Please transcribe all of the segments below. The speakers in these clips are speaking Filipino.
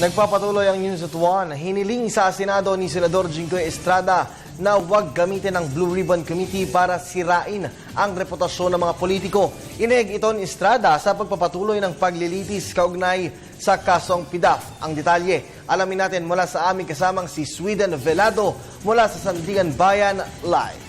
Nagpapatuloy ang News at 1. Hiniling sa Senado ni Senador Jinggoy Estrada na huwag gamitin ang Blue Ribbon Committee para sirain ang reputasyon ng mga politiko. Ineg ito ni Estrada sa pagpapatuloy ng paglilitis kaugnay sa kasong PDAF. Ang detalye, alamin natin mula sa aming kasamang si Sweden Velado mula sa Sandigan Bayan Live.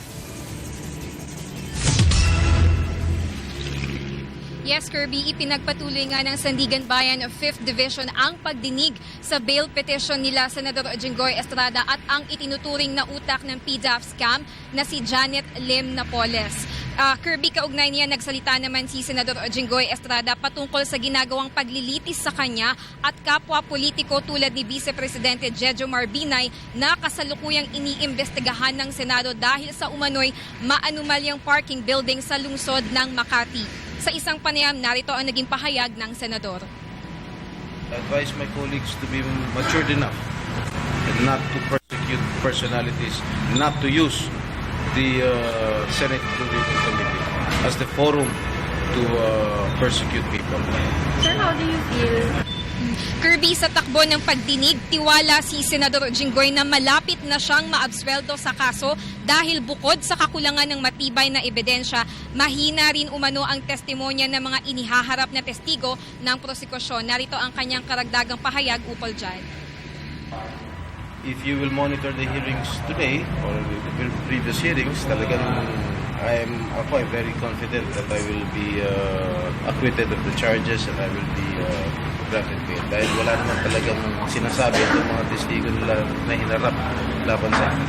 Yes, Kirby, ipinagpatuloy nga ng Sandigan Bayan of 5th Division ang pagdinig sa bail petition nila Senador Jinggoy Estrada at ang itinuturing na utak ng PDAF scam na si Janet Lim Napoles. Kirby, kaugnay niya, nagsalita naman si Senador Jinggoy Estrada patungkol sa ginagawang paglilitis sa kanya at kapwa politiko tulad ni Vice Presidente Jejo Marbinay na kasalukuyang iniimbestigahan ng Senado dahil sa umano'y maanumalyang parking building sa lungsod ng Makati. Sa isang panayam, narito ang naging pahayag ng Senador. I advise my colleagues to be matured enough and not to persecute personalities, not to use the Senate Blue Ribbon Committee as the forum to persecute people. Sir, how do you feel? Kirby, sa takbo ng pagdinig, tiwala si Senador Jinggoy na malapit na siyang maabsweldo sa kaso dahil bukod sa kakulangan ng matibay na ebidensya, mahina rin umano ang testimonya ng mga inihaharap na testigo ng prosekusyon. Narito ang kanyang karagdagang pahayag ukol dyan. If you will monitor the hearings today or the previous hearings, talagang I'm very confident that I will be acquitted of the charges and I will be granted bail. Dahil wala naman talagang sinasabi itong mga testigo nila na hinarap laban sa akin.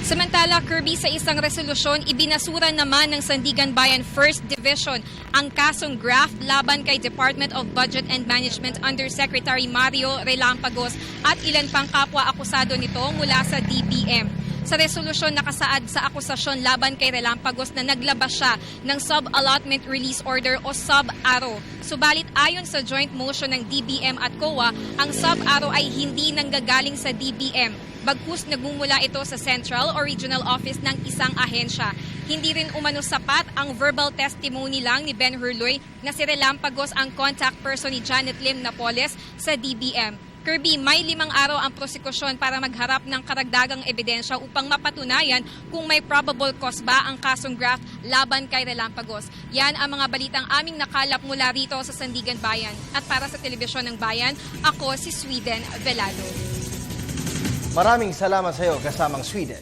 Samantala, Kirby, sa isang resolusyon, ibinasura naman ng Sandigan Bayan 1st Division ang kasong graft laban kay Department of Budget and Management Undersecretary Mario Relampagos at ilan pang kapwa akusado nito mula sa DBM. Sa resolusyon, nakasaad sa akusasyon laban kay Relampagos na naglabas siya ng Sub-Allotment Release Order o Sub-ARO. Subalit ayon sa joint motion ng DBM at COA, ang Sub-ARO ay hindi nanggagaling sa DBM. Bagkus nagmumula ito sa Central o Regional Office ng isang ahensya. Hindi rin umano sapat ang verbal testimony lang ni Ben Hurloy na si Relampagos ang contact person ni Janet Lim Napoles sa DBM. Kirby, may 5 araw ang prosekusyon para magharap ng karagdagang ebidensya upang mapatunayan kung may probable cause ba ang kasong graft laban kay Relampagos. Yan ang mga balitang aming nakalap mula rito sa Sandigan Bayan. At para sa Telebisyon ng Bayan, ako si Sweden Velado. Maraming salamat sa iyo, kasamang Sweden.